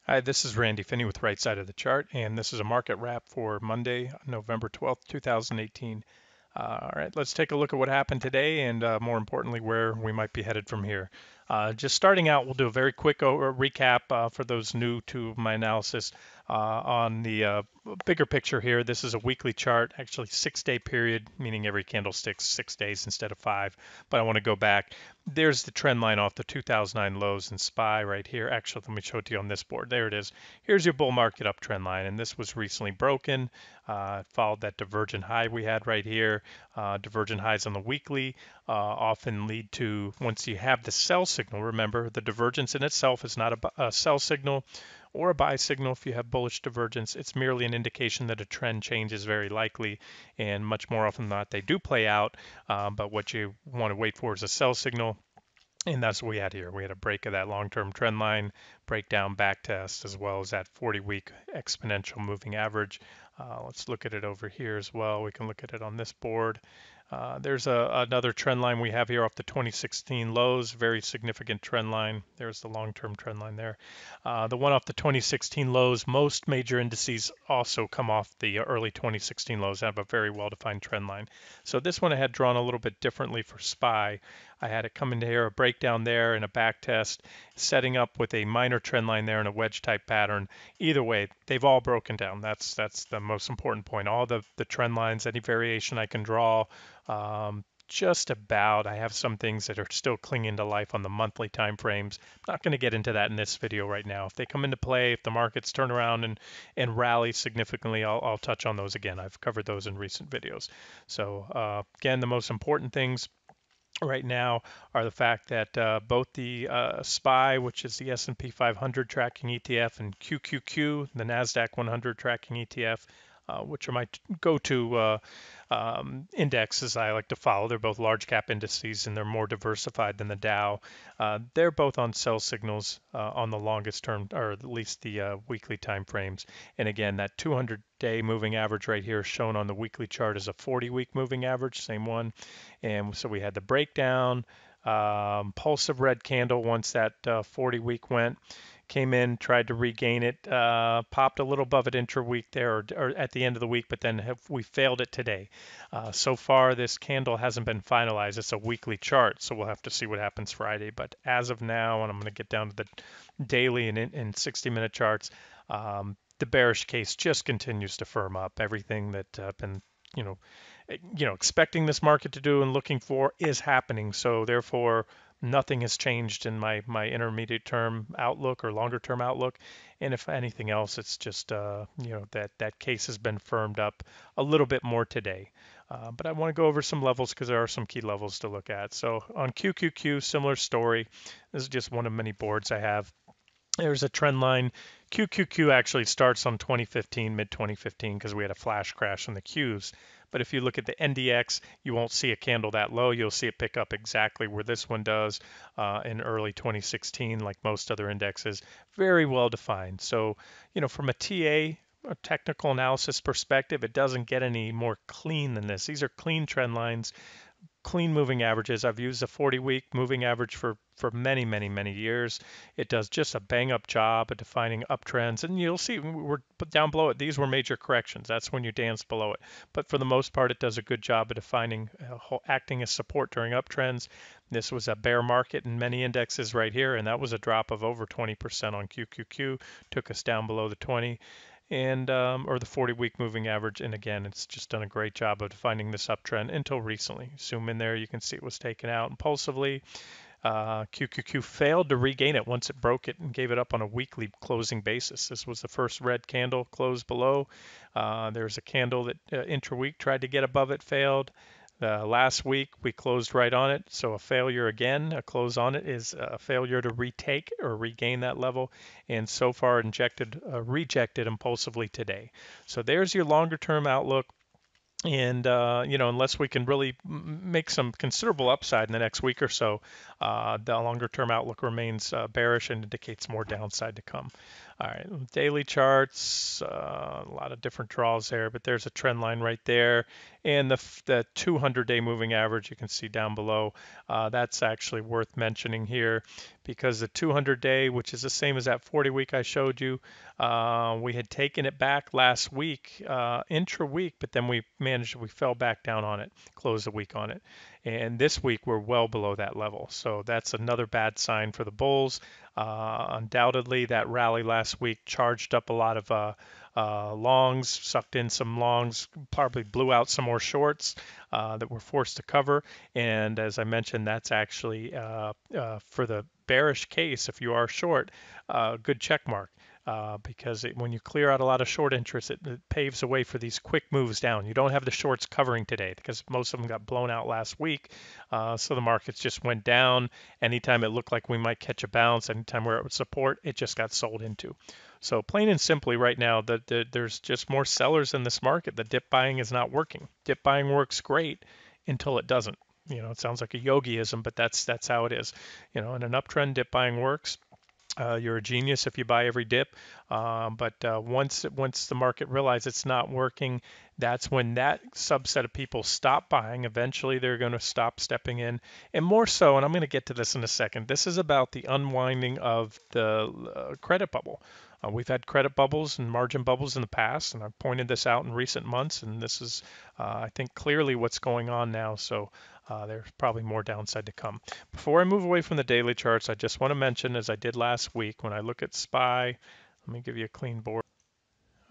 Hi, this is Randy Finney with Right Side of the Chart, and this is a market wrap for Monday, November 12th, 2018. All right, let's take a look at what happened today and more importantly, where we might be headed from here. Just starting out, we'll do a very quick recap for those new to my analysis on the bigger picture here. This is a weekly chart, actually 6-day period, meaning every candlestick's 6 days instead of 5. But I want to go back. There's the trend line off the 2009 lows in SPY right here. Actually, let me show it to you on this board. There it is. Here's your bull market uptrend line, and this was recently broken. Followed that divergent high we had right here. Divergent highs on the weekly often lead to, once you have the sell signal, remember the divergence in itself is not a sell signal or a buy signal. If you have bullish divergence, it's merely an indication that a trend change is very likely, and much more often than not they do play out. But what you want to wait for is a sell signal. And that's what we had here. We had a break of that long-term trend line, breakdown back test, as well as that 40-week exponential moving average. Let's look at it over here as well. We can look at it on this board. There's another trend line we have here off the 2016 lows, very significant trend line. There's the long-term trend line there. The one off the 2016 lows, most major indices also come off the early 2016 lows, have a very well-defined trend line. So this one I had drawn a little bit differently for SPY. I had it come into here, a breakdown there and a back test, setting up with a minor trend line there and a wedge type pattern. Either way, they've all broken down. That's the most important point. All the trend lines, any variation I can draw, just about. I have some things that are still clinging to life on the monthly time frames. I'm not going to get into that in this video right now. If they come into play, if the markets turn around and rally significantly, I'll touch on those again. I've covered those in recent videos. So again, the most important things right now are the fact that both the SPY, which is the S&P 500 tracking ETF, and QQQ, the NASDAQ 100 tracking ETF, which are my go-to indexes I like to follow. They're both large cap indices and they're more diversified than the Dow. They're both on sell signals on the longest term, or at least the weekly time frames. And again, that 200-day moving average right here shown on the weekly chart is a 40-week moving average, same one. And so we had the breakdown, pulsive red candle once that 40-week went. Came in, tried to regain it, popped a little above it intra-week there, or at the end of the week, but then we failed it today. So far, this candle hasn't been finalized. It's a weekly chart, so we'll have to see what happens Friday. But as of now, and I'm going to get down to the daily and 60-minute charts, the bearish case just continues to firm up. Everything that I've been, expecting this market to do and looking for is happening. So therefore, nothing has changed in my intermediate term outlook or longer term outlook. And if anything else, it's just that case has been firmed up a little bit more today. But I want to go over some levels because there are some key levels to look at. So on QQQ, similar story. This is just one of many boards I have. There's a trend line. QQQ actually starts on 2015, mid 2015, because we had a flash crash on the Qs. But if you look at the NDX, you won't see a candle that low. You'll see it pick up exactly where this one does in early 2016, like most other indexes. Very well defined. So, from a TA, a technical analysis perspective, it doesn't get any more clean than this. These are clean trend lines, clean moving averages. I've used a 40-week moving average for many, many, many years. It does just a bang-up job of defining uptrends. And you'll see we're down below it. These were major corrections. That's when you dance below it. But for the most part, it does a good job of defining, acting as support during uptrends. This was a bear market in many indexes right here, and that was a drop of over 20% on QQQ. Took us down below the 20 and or the 40-week moving average. And again, it's just done a great job of defining this uptrend until recently. Zoom in there, you can see it was taken out impulsively. QQQ failed to regain it once it broke it and gave it up on a weekly closing basis. This was the first red candle closed below. There's a candle that intra-week tried to get above it, failed. Last week we closed right on it, so a failure again, a close on it is a failure to retake or regain that level, and so far rejected impulsively today. So there's your longer term outlook. And unless we can really make some considerable upside in the next week or so, the longer term outlook remains bearish and indicates more downside to come. All right, daily charts, a lot of different draws there, but there's a trend line right there. And the 200-day moving average you can see down below, that's actually worth mentioning here, because the 200-day, which is the same as that 40-week I showed you, we had taken it back last week, intra-week, but then we fell back down on it, closed the week on it. And this week we're well below that level. So that's another bad sign for the bulls. Undoubtedly, that rally last week charged up a lot of longs, sucked in some longs, probably blew out some more shorts that we're forced to cover. And as I mentioned, that's actually for the bearish case, if you are short, good check mark. Because when you clear out a lot of short interest, it paves the way for these quick moves down. You don't have the shorts covering today because most of them got blown out last week. So the markets just went down. Anytime it looked like we might catch a bounce, anytime where it would support, it just got sold into. So plain and simply right now, there's just more sellers in this market. The dip buying is not working. Dip buying works great until it doesn't. It sounds like a yogiism, but that's how it is. In an uptrend, dip buying works. You're a genius if you buy every dip, but once the market realizes it's not working, that's when that subset of people stop buying. Eventually, they're going to stop stepping in, and more so. And I'm going to get to this in a second. This is about the unwinding of the credit bubble. We've had credit bubbles and margin bubbles in the past, and I've pointed this out in recent months, and this is, I think, clearly what's going on now. So there's probably more downside to come. Before I move away from the daily charts, I just want to mention, as I did last week, when I look at SPY, let me give you a clean board.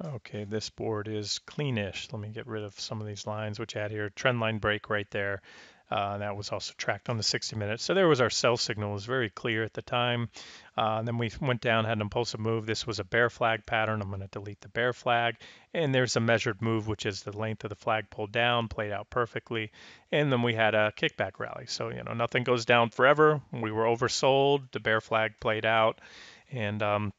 Okay, this board is cleanish. Let me get rid of some of these lines, which I had here. Trend line break right there. That was also tracked on the 60 minutes. So there was our sell signal. It was very clear at the time. Then we went down, had an impulsive move. This was a bear flag pattern. I'm going to delete the bear flag. And there's a measured move, which is the length of the flag pulled down, played out perfectly. And then we had a kickback rally. So, nothing goes down forever. We were oversold. The bear flag played out. And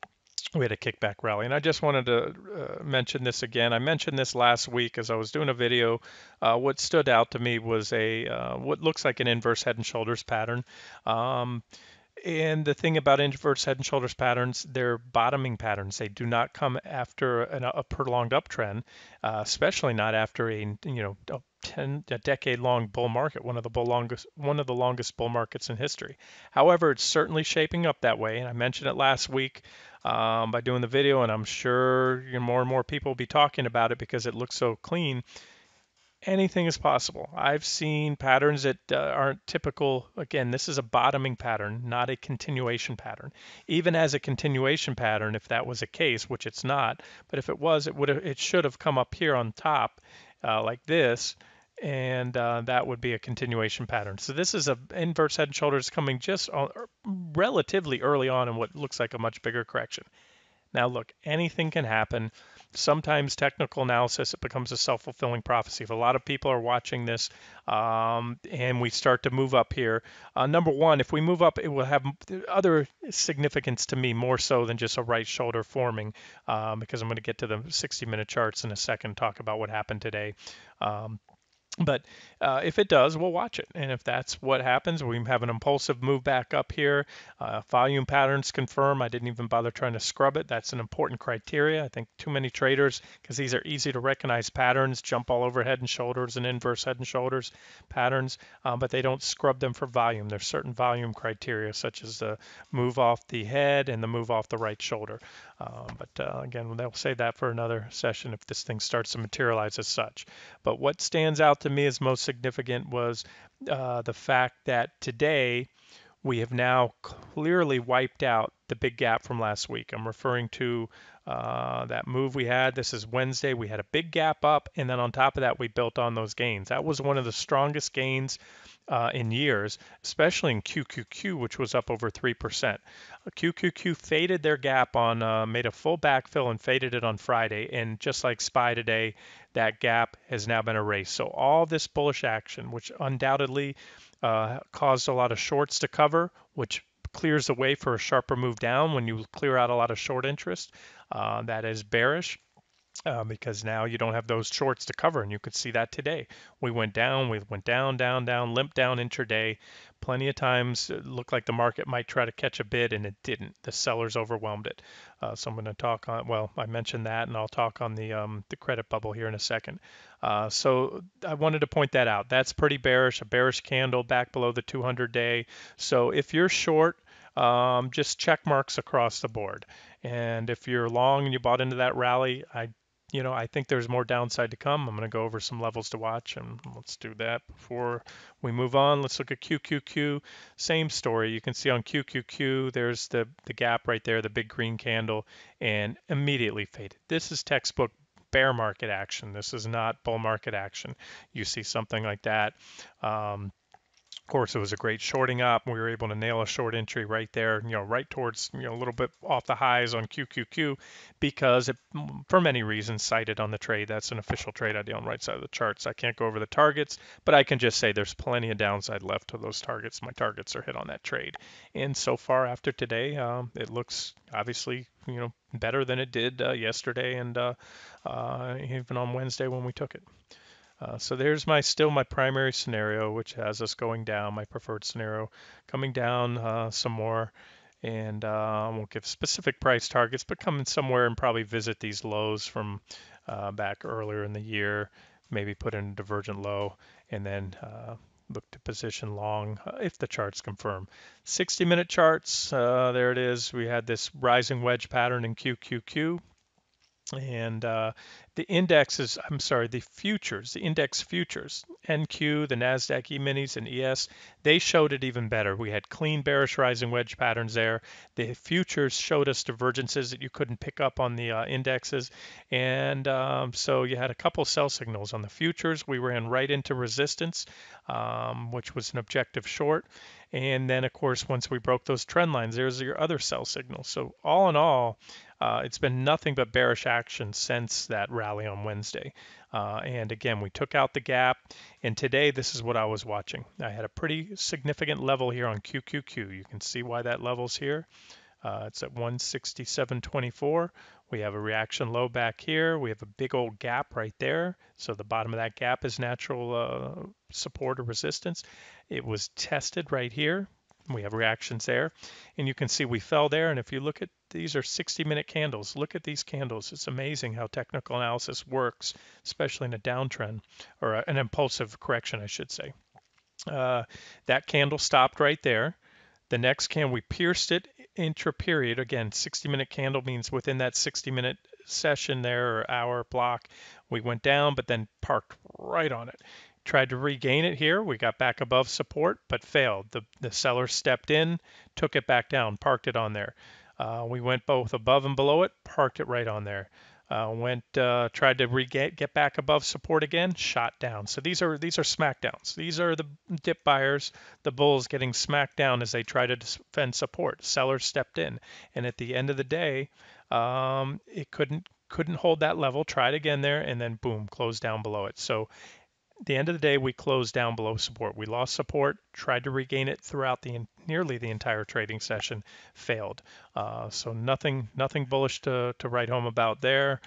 we had a kickback rally. And I just wanted to mention this again. I mentioned this last week as I was doing a video. What stood out to me was what looks like an inverse head and shoulders pattern. And the thing about inverse head and shoulders patterns, they're bottoming patterns. They do not come after a prolonged uptrend, especially not after a decade-long bull market, one of the longest bull markets in history. However, it's certainly shaping up that way, and I mentioned it last week by doing the video, and I'm sure more and more people will be talking about it because it looks so clean. Anything is possible. I've seen patterns that aren't typical. Again, this is a bottoming pattern, not a continuation pattern. Even as a continuation pattern, if that was a case, which it's not, but if it was, it should have come up here on top like this, and that would be a continuation pattern. So this is an inverse head and shoulders coming just relatively early on in what looks like a much bigger correction. Now look, anything can happen. Sometimes technical analysis, it becomes a self-fulfilling prophecy. If a lot of people are watching this and we start to move up here, number one, if we move up, it will have other significance to me more so than just a right shoulder forming, because I'm going to get to the 60-minute charts in a second, talk about what happened today. But if it does, we'll watch it. And if that's what happens, we have an impulsive move back up here. Volume patterns confirm. I didn't even bother trying to scrub it. That's an important criteria. I think too many traders, because these are easy to recognize patterns, jump all over head and shoulders and inverse head and shoulders patterns, but they don't scrub them for volume. There's certain volume criteria, such as the move off the head and the move off the right shoulder. But again, they'll say that for another session if this thing starts to materialize as such. But what stands out to me as most significant was the fact that today we have now clearly wiped out the big gap from last week. I'm referring to that move we had. This is Wednesday. We had a big gap up, and then on top of that, we built on those gains. That was one of the strongest gains in years, especially in QQQ, which was up over 3%. QQQ faded their gap on, made a full backfill and faded it on Friday. And just like SPY today, that gap has now been erased. So all this bullish action, which undoubtedly caused a lot of shorts to cover, which clears the way for a sharper move down when you clear out a lot of short interest, that is bearish. because now you don't have those shorts to cover, and you could see that today. We went down, down, down, limped down intraday. Plenty of times it looked like the market might try to catch a bid, and it didn't. The sellers overwhelmed it. So I'm going to talk on, well, I mentioned that, and I'll talk on the credit bubble here in a second. So I wanted to point that out. That's pretty bearish, a bearish candle back below the 200-day. So if you're short, just check marks across the board. And if you're long and you bought into that rally, I think there's more downside to come. I'm going to go over some levels to watch, and let's do that before we move on. Let's look at QQQ. Same story. You can see on QQQ, there's the gap right there, the big green candle, and immediately faded. This is textbook bear market action. This is not bull market action. You see something like that. Of course, it was a great shorting up. We were able to nail a short entry right there, right towards, a little bit off the highs on QQQ because it, for many reasons, cited on the trade. That's an official trade ID on the right side of the charts. I can't go over the targets, but I can just say there's plenty of downside left to those targets. My targets are hit on that trade. And so far after today, it looks obviously, better than it did yesterday and even on Wednesday when we took it. So there's still my primary scenario, which has us going down, my preferred scenario, coming down some more, and I won't give specific price targets, but coming somewhere and probably visit these lows from back earlier in the year, maybe put in a divergent low, and then look to position long if the charts confirm. 60-minute charts, there it is. We had this rising wedge pattern in QQQ. And the indexes, I'm sorry, the futures, the index futures, NQ, the NASDAQ E-minis, and ES, they showed it even better. We had clean bearish rising wedge patterns there. The futures showed us divergences that you couldn't pick up on the indexes. And so you had a couple sell signals on the futures. We ran right into resistance, which was an objective short. And then, of course, once we broke those trend lines, there's your other sell signal. So all in all, it's been nothing but bearish action since that rally on Wednesday. And again, we took out the gap. And today, this is what I was watching. I had a pretty significant level here on QQQ. You can see why that level's here. It's at 167.24. We have a reaction low back here. We have a big old gap right there. So the bottom of that gap is natural support or resistance. It was tested right here. We have reactions there. And you can see we fell there. And if you look at these are 60-minute candles. Look at these candles. It's amazing how technical analysis works, especially in a downtrend or an impulsive correction, I should say. That candle stopped right there. The next candle, we pierced it intra-period. Again, 60-minute candle means within that 60-minute session there or hour block, we went down, but then parked right on it. Tried to regain it here. We got back above support, but failed. The seller stepped in, took it back down, parked it on there. We went both above and below it, parked it right on there. Tried to get back above support again, shot down. So these are smackdowns. These are the dip buyers, the bulls getting smacked down as they try to defend support. Sellers stepped in, and at the end of the day, it couldn't hold that level. Tried again there, and then boom, closed down below it. So at the end of the day, we closed down below support. We lost support, tried to regain it throughout nearly the entire trading session, failed. So nothing bullish to write home about there.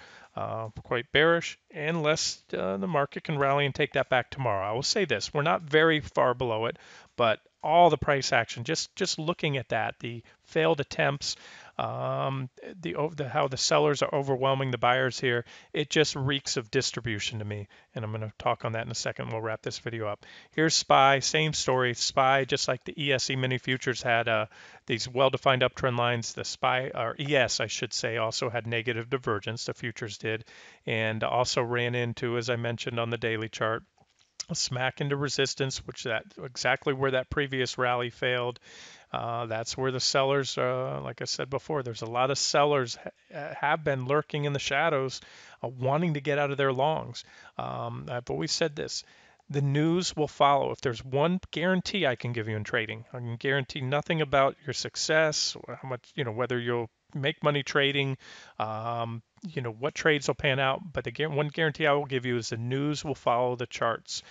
Quite bearish, unless the market can rally and take that back tomorrow. I will say this: we're not very far below it, but all the price action, just looking at that, the failed attempts, how the sellers are overwhelming the buyers here, it just reeks of distribution to me. And I'm going to talk on that in a second. We'll wrap this video up. Here's SPY, same story. SPY, just like the ESE mini futures had these well-defined uptrend lines. The SPY, or ES, I should say, also had negative divergence. The futures did, and also ran into, as I mentioned on the daily chart, a smack into resistance, which that exactly where that previous rally failed. That's where the sellers, like I said before, there's a lot of sellers have been lurking in the shadows, wanting to get out of their longs. I've always said this: the news will follow. If there's one guarantee I can give you in trading, I can guarantee nothing about your success, or how much, whether you'll make money trading, what trades will pan out. But the one guarantee I will give you is the news will follow the charts.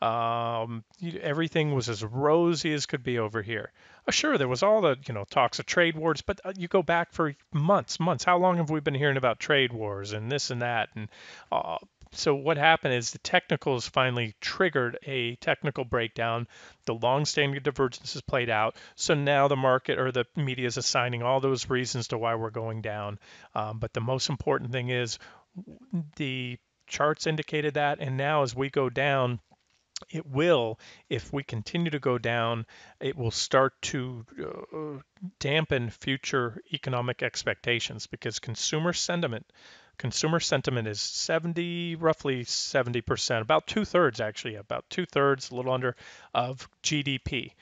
Everything was as rosy as could be over here. Sure, there was all the talks of trade wars, but you go back for months. How long have we been hearing about trade wars and this and that? And uh, so what happened is the technicals finally triggered a technical breakdown. The long-standing divergences played out. So now the market or the media is assigning all those reasons to why we're going down. But the most important thing is the charts indicated that, and now as we go down, it will, if we continue to go down, it will start to dampen future economic expectations because consumer sentiment is roughly 70%, about two-thirds actually, about two-thirds, a little under, of GDP.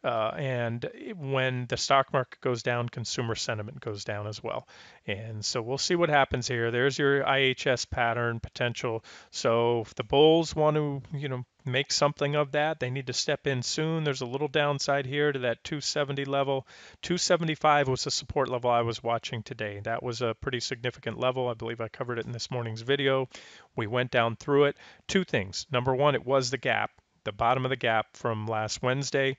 And when the stock market goes down, consumer sentiment goes down as well. And so we'll see what happens here. There's your IHS pattern potential. So if the bulls want to, make something of that, they need to step in soon. There's a little downside here to that 270 level. 275 was the support level I was watching today. That was a pretty significant level. I believe I covered it in this morning's video. We went down through it. Two things. Number one, it was the gap, the bottom of the gap from last Wednesday.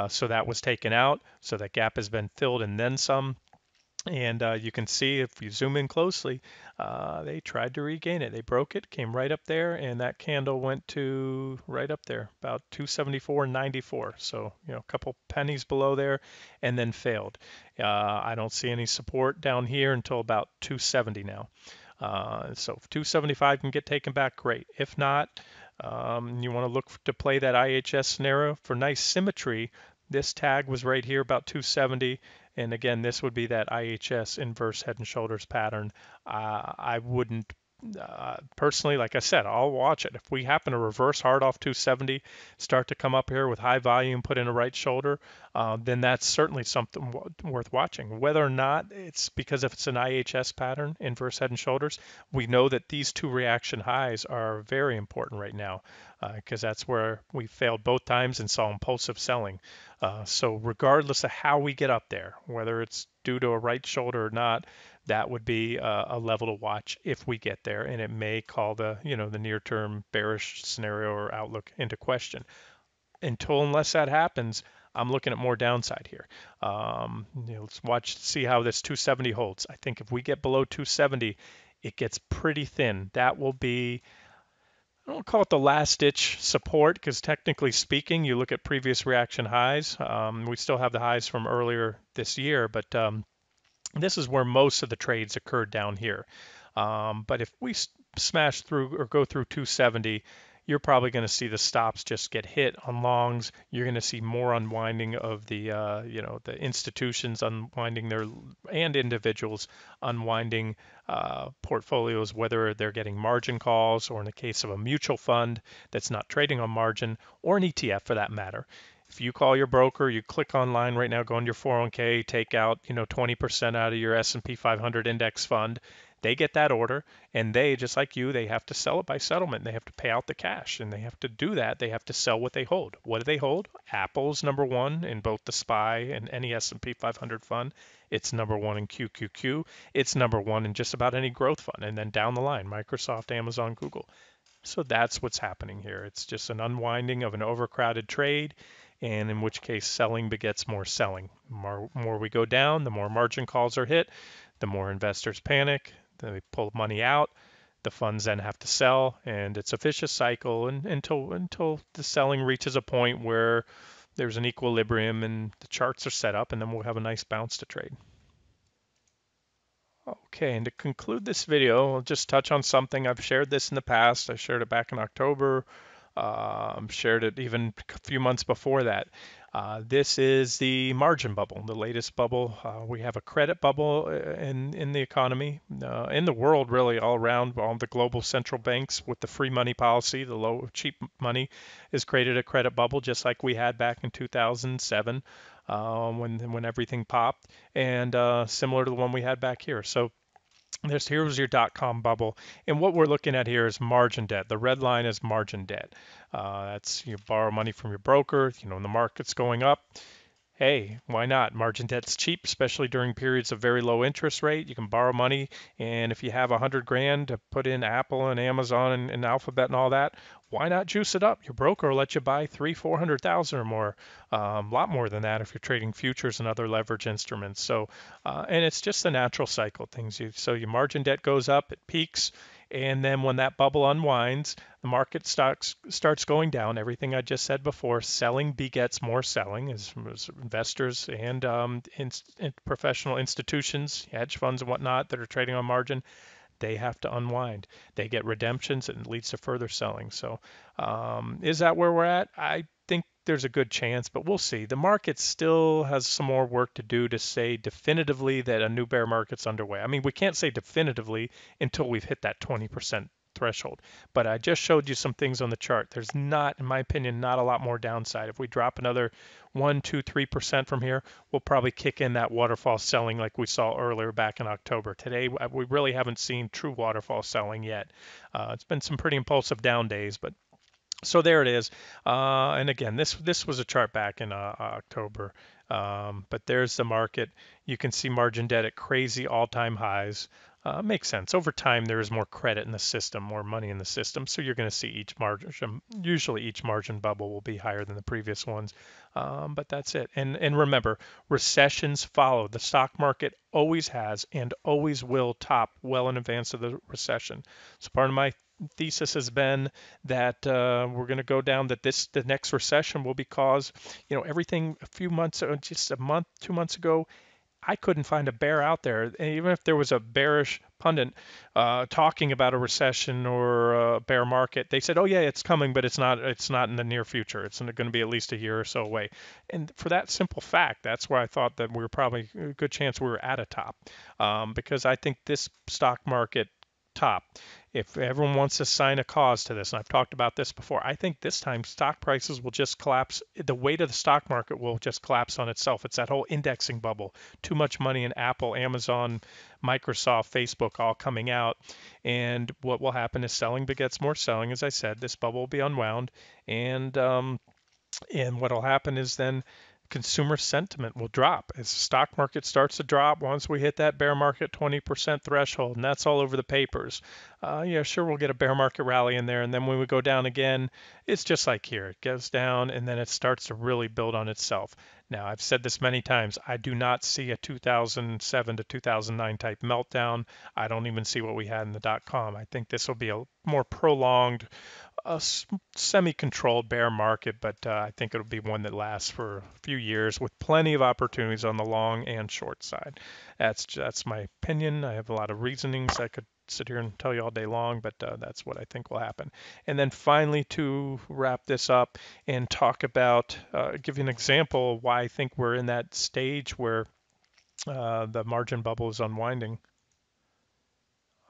So that was taken out. So that gap has been filled and then some. And you can see if you zoom in closely, they tried to regain it. They broke it, came right up there, and that candle went to right up there, about 274.94. So, a couple pennies below there, and then failed. I don't see any support down here until about 270 now. So if 275 can get taken back, great. If not, you want to look to play that IHS scenario for nice symmetry. This tag was right here about 270, and again, this would be that IHS inverse head and shoulders pattern. I wouldn't personally, like I said, I'll watch it. If we happen to reverse hard off 270, start to come up here with high volume, put in a right shoulder, then that's certainly something worth watching. Whether or not it's because if it's an IHS pattern, inverse head and shoulders, we know that these two reaction highs are very important right now because that's where we failed both times and saw impulsive selling. So regardless of how we get up there, whether it's due to a right shoulder or not, that would be a level to watch if we get there, and it may call the the near-term bearish scenario or outlook into question. Unless that happens, I'm looking at more downside here. Let's see how this 270 holds. I think if we get below 270, it gets pretty thin. That will be, I don't call it the last ditch support because technically speaking, you look at previous reaction highs. We still have the highs from earlier this year, but this is where most of the trades occurred down here. But if we smash through or go through 270, you're probably going to see the stops just get hit on longs. You're going to see more unwinding of the the institutions unwinding their and individuals unwinding portfolios, whether they're getting margin calls or in the case of a mutual fund that's not trading on margin, or an ETF for that matter. If you call your broker, you click online right now, go into your 401k, take out 20% out of your S&P 500 index fund. They get that order, and they, just like you, they have to sell it by settlement. They have to pay out the cash, and they have to do that. They have to sell what they hold. What do they hold? Apple's number one in both the SPY and any S&P 500 fund. It's number one in QQQ. It's number one in just about any growth fund. And then down the line, Microsoft, Amazon, Google. So that's what's happening here. It's just an unwinding of an overcrowded trade, and in which case selling begets more selling. The more we go down, the more margin calls are hit, the more investors panic, they pull money out, the funds then have to sell, and it's a vicious cycle until the selling reaches a point where there's an equilibrium and the charts are set up, and then we'll have a nice bounce to trade. Okay, and to conclude this video, I'll just touch on something. I've shared this in the past. I shared it back in October. Shared it even a few months before that. This is the margin bubble, the latest bubble. We have a credit bubble in the economy, in the world really, all around. All the global central banks with the free money policy, the low cheap money, has created a credit bubble just like we had back in 2007 when everything popped, and similar to the one we had back here. So here's your dot-com bubble, and what we're looking at here is margin debt. The red line is margin debt. That's you borrow money from your broker, when the market's going up, Hey, why not? Margin debt's cheap, especially during periods of very low interest rate. You can borrow money, and if you have 100 grand to put in Apple and Amazon and Alphabet and all that, why not juice it up? Your broker will let you buy 400,000 or more, a lot more than that if you're trading futures and other leverage instruments. So, and it's just the natural cycle things. So your margin debt goes up, it peaks, and then when that bubble unwinds, the market starts going down. Everything I just said before, selling begets more selling as investors and professional institutions, hedge funds and whatnot that are trading on margin, they have to unwind. They get redemptions and it leads to further selling. So is that where we're at? I think there's a good chance, but we'll see. The market still has some more work to do to say definitively that a new bear market's underway. I mean, we can't say definitively until we've hit that 20% threshold. But I just showed you some things on the chart. There's not, in my opinion, not a lot more downside. If we drop another 1, 2, 3% from here, we'll probably kick in that waterfall selling like we saw earlier back in October. Today, we really haven't seen true waterfall selling yet. It's been some pretty impulsive down days, but so there it is. And again, this was a chart back in October. But there's the market. You can see margin debt at crazy all-time highs. Makes sense. Over time, there is more credit in the system, more money in the system. So you're going to see each margin, usually each margin bubble will be higher than the previous ones. But that's it. And remember, recessions follow. The stock market always has and always will top well in advance of the recession. So part of my thesis has been that we're going to go down that the next recession will be caused, everything a few months, just a month, 2 months ago, I couldn't find a bear out there. And even if there was a bearish pundit talking about a recession or a bear market, they said, "Oh yeah, it's coming, but it's not. It's not in the near future. It's going to be at least a year or so away." And for that simple fact, that's where I thought that we were probably a good chance we were at a top, because I think this stock market top. If everyone wants to assign a cause to this, and I've talked about this before, I think this time stock prices will just collapse. The weight of the stock market will just collapse on itself. It's that whole indexing bubble. Too much money in Apple, Amazon, Microsoft, Facebook all coming out. And what will happen is selling begets more selling. As I said, this bubble will be unwound. And what will happen is then consumer sentiment will drop as the stock market starts to drop once we hit that bear market 20% threshold, and that's all over the papers. Yeah, sure, we'll get a bear market rally in there, and then when we go down again, it's just like here. It goes down, and then it starts to really build on itself. Now, I've said this many times. I do not see a 2007 to 2009 type meltdown. I don't even see what we had in the dot-com. I think this will be a more prolonged a semi-controlled bear market, but I think it'll be one that lasts for a few years with plenty of opportunities on the long and short side. That's my opinion. I have a lot of reasonings I could sit here and tell you all day long, but that's what I think will happen. And then finally, to wrap this up and talk about, give you an example of why I think we're in that stage where the margin bubble is unwinding.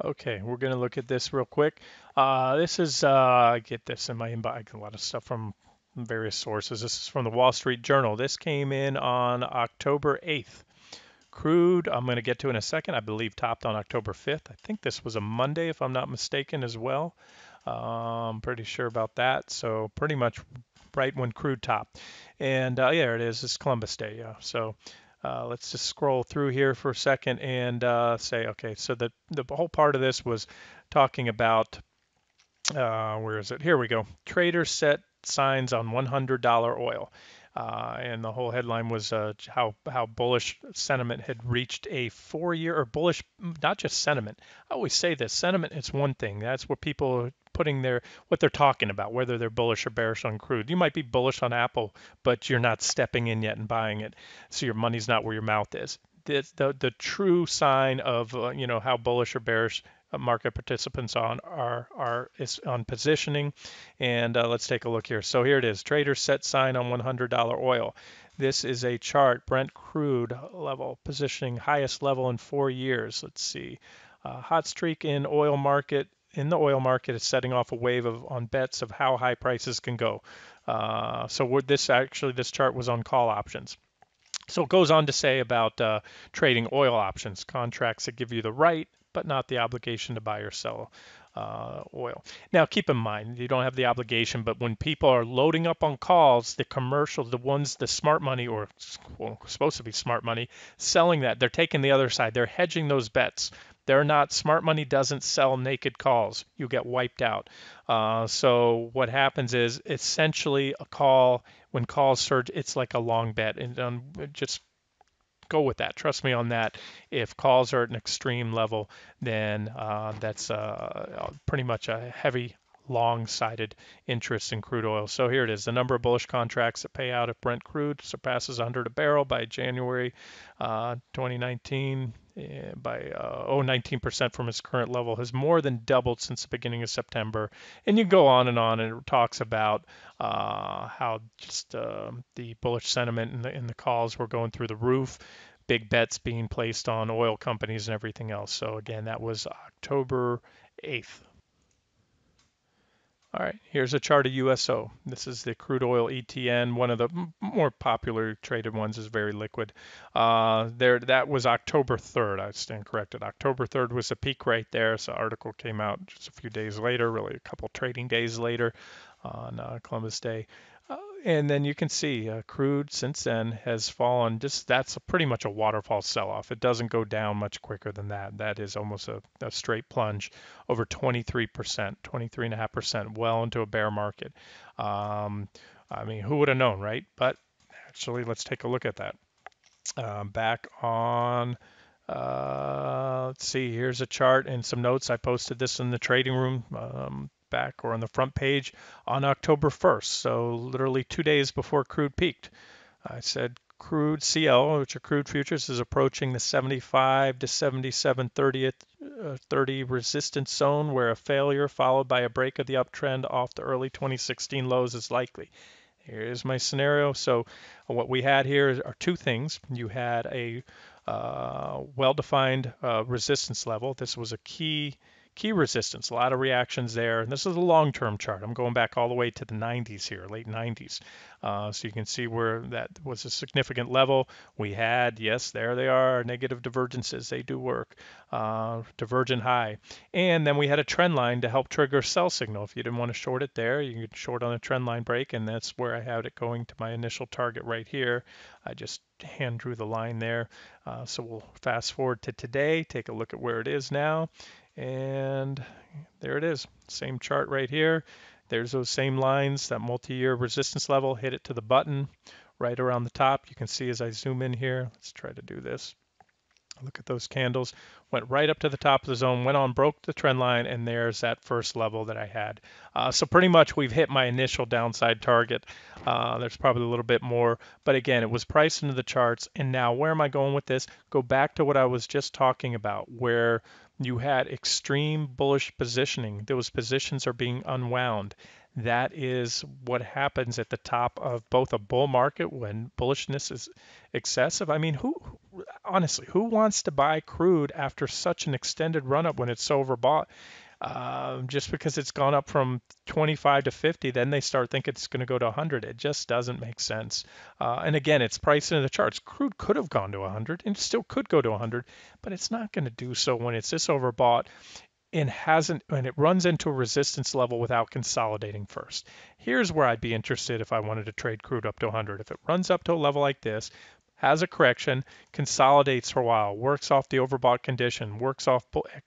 Okay, we're going to look at this real quick. This is, I get this in my inbox, I get a lot of stuff from various sources. This is from the Wall Street Journal. This came in on October 8th. Crude, I'm going to get to in a second, I believe topped on October 5th. I think this was a Monday, if I'm not mistaken, as well. I'm pretty sure about that. So pretty much right when crude topped. And yeah, it is. It's Columbus Day. Yeah. So let's just scroll through here for a second and say, okay, so the whole part of this was talking about, where is it? Here we go. Traders set signs on $100 oil. And the whole headline was how bullish sentiment had reached a 4-year, or bullish, not just sentiment. I always say this, sentiment is one thing. That's what people are putting what they're talking about, whether they're bullish or bearish on crude. You might be bullish on Apple, but you're not stepping in yet and buying it, so your money's not where your mouth is. The true sign of how bullish or bearish market participants is on positioning. And let's take a look here. So here it is. Traders set sign on $100 oil. This is a chart. Brent crude level positioning highest level in 4 years. Let's see. Hot streak in oil market. In the oil market is setting off a wave on bets of how high prices can go. So this chart was on call options. So it goes on to say about trading oil options, contracts that give you the right but not the obligation to buy or sell oil. Now, keep in mind, you don't have the obligation, but when people are loading up on calls, the commercials, the ones, the smart money, or well, supposed to be smart money, selling that, they're taking the other side. They're hedging those bets. They're not, smart money doesn't sell naked calls. You get wiped out. So what happens is essentially a call, when calls surge, it's like a long bet. And just go with that. Trust me on that. If calls are at an extreme level, then that's pretty much a heavy long-sided interest in crude oil. So here it is. The number of bullish contracts that pay out if Brent crude surpasses 100 a barrel by January 2019 by 19% from its current level has more than doubled since the beginning of September. And you go on, and it talks about how just the bullish sentiment in the calls were going through the roof, big bets being placed on oil companies and everything else. So again, that was October 8th. All right, here's a chart of USO. This is the crude oil ETN. One of the more popular traded ones is very liquid. That was October 3rd. I stand corrected. October 3rd was the peak right there. So the article came out just a few days later, really a couple trading days later on Columbus Day. And then you can see crude since then has fallen. Just that's pretty much a waterfall sell-off. It doesn't go down much quicker than that. That is almost a straight plunge, over 23%, 23.5%, well into a bear market. I mean, who would have known, right? But actually, let's take a look at that. Back on, let's see, here's a chart and some notes. I posted this in the trading room back or on the front page on October 1st, so literally 2 days before crude peaked. I said crude CL, which are crude futures, is approaching the 75 to 77.30 resistance zone, where a failure followed by a break of the uptrend off the early 2016 lows is likely. Here's my scenario. So what we had here are two things. You had a well-defined resistance level. This was a key resistance, a lot of reactions there. And this is a long-term chart. I'm going back all the way to the 90s here, late 90s. So you can see where that was a significant level. We had, yes, there they are, negative divergences. They do work. Divergent high. And then we had a trend line to help trigger a sell signal. If you didn't want to short it there, you could short on a trend line break, and that's where I had it going to my initial target right here. I just hand drew the line there. So we'll fast forward to today, take a look at where it is now. And there it is, same chart right here. There's those same lines, that multi-year resistance level, hit it to the button right around the top. You can see as I zoom in here, let's try to do this. Look at those candles, went right up to the top of the zone, went on, broke the trend line, and there's that first level that I had. So pretty much we've hit my initial downside target. There's probably a little bit more, but again, it was priced into the charts. And now where am I going with this? Go back to what I was just talking about, where you had extreme bullish positioning. Those positions are being unwound. That is what happens at the top of both a bull market when bullishness is excessive. I mean, honestly, who wants to buy crude after such an extended run up when it's so overbought? Just because it's gone up from 25 to 50, then they start thinking it's going to go to 100. It just doesn't make sense. And again, it's priced into the charts. Crude could have gone to 100 and still could go to 100, but it's not going to do so when it's this overbought and it runs into a resistance level without consolidating first. Here's where I'd be interested if I wanted to trade crude up to 100. If it runs up to a level like this, has a correction, consolidates for a while, works off the overbought condition, works off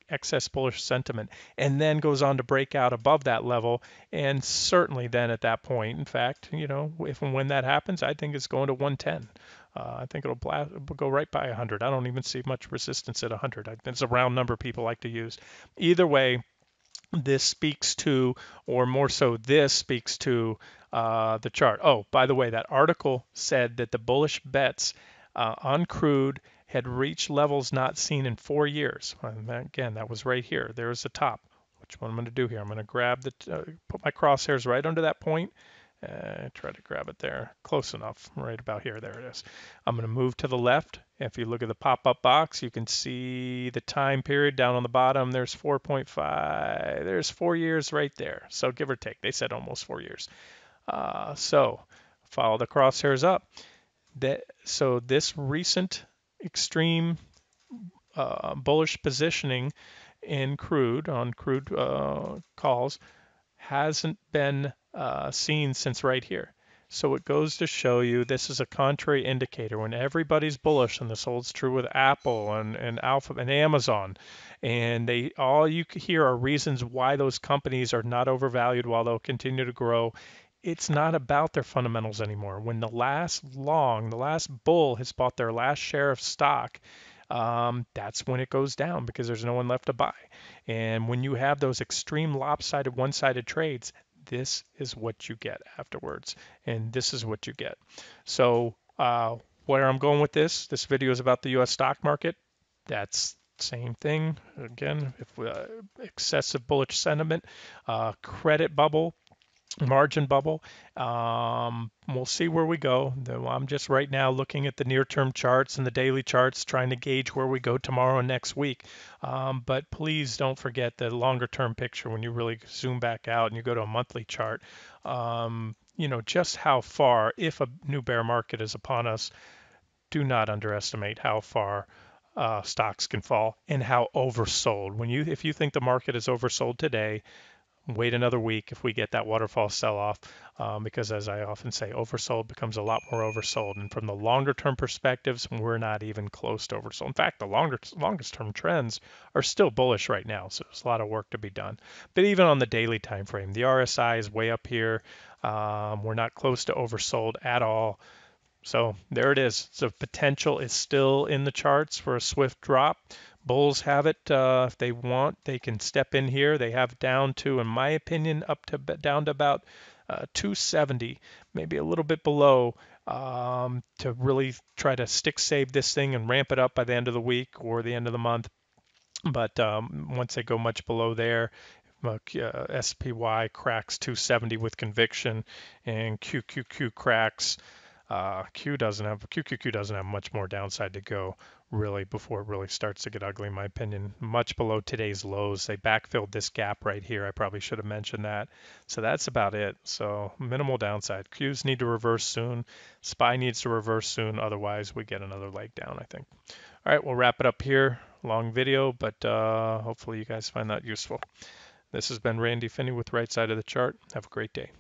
excess bullish sentiment, and then goes on to break out above that level. And certainly then at that point, in fact, if and when that happens, I think it's going to 110. I think it'll go right by 100. I don't even see much resistance at 100. It's a round number people like to use. Either way, this speaks to, or more so, this speaks to the chart. Oh, by the way, that article said that the bullish bets on crude had reached levels not seen in 4 years. And again, that was right here. There's the top. Which one I'm going to do here? I'm going to grab put my crosshairs right under that point. Try to grab it there, close enough, right about here. There it is. I'm going to move to the left. If you look at the pop-up box, you can see the time period down on the bottom. There's 4.5. There's 4 years right there. So give or take, they said almost 4 years. So follow the crosshairs up. So this recent extreme bullish positioning in crude on crude calls hasn't been seen since right here. So it goes to show you this is a contrary indicator. When everybody's bullish, and this holds true with Apple and Alphabet and Amazon, and they all you hear are reasons why those companies are not overvalued while they'll continue to grow. It's not about their fundamentals anymore. When the last bull has bought their last share of stock, that's when it goes down because there's no one left to buy. And when you have those extreme lopsided one-sided trades, this is what you get afterwards. And this is what you get. So where I'm going with this video is about the U.S. stock market. That's same thing. Again, if excessive bullish sentiment, credit bubble, margin bubble. We'll see where we go. I'm just right now looking at the near-term charts and the daily charts, trying to gauge where we go tomorrow and next week. But please don't forget the longer-term picture when you really zoom back out and you go to a monthly chart. Just how far, if a new bear market is upon us, do not underestimate how far stocks can fall and how oversold. If you think the market is oversold today, wait another week if we get that waterfall sell-off, because as I often say, oversold becomes a lot more oversold. And from the longer term perspectives, we're not even close to oversold. In fact, the longest term trends are still bullish right now, so there's a lot of work to be done. But even on the daily time frame, the RSI is way up here. We're not close to oversold at all. So there it is. So potential is still in the charts for a swift drop. Bulls have it. If they want, they can step in here. They have down to, in my opinion, down to about 270, maybe a little bit below, to really try to save this thing and ramp it up by the end of the week or the end of the month. But once they go much below there, SPY cracks 270 with conviction, and QQQ cracks. QQQ doesn't have much more downside to go really before it really starts to get ugly, in my opinion. Much below today's lows. They backfilled this gap right here. I probably should have mentioned that. So that's about it. So minimal downside. Qs need to reverse soon. SPY needs to reverse soon. Otherwise, we get another leg down, I think. All right, we'll wrap it up here. Long video, but hopefully you guys find that useful. This has been Randy Finney with Right Side of the Chart. Have a great day.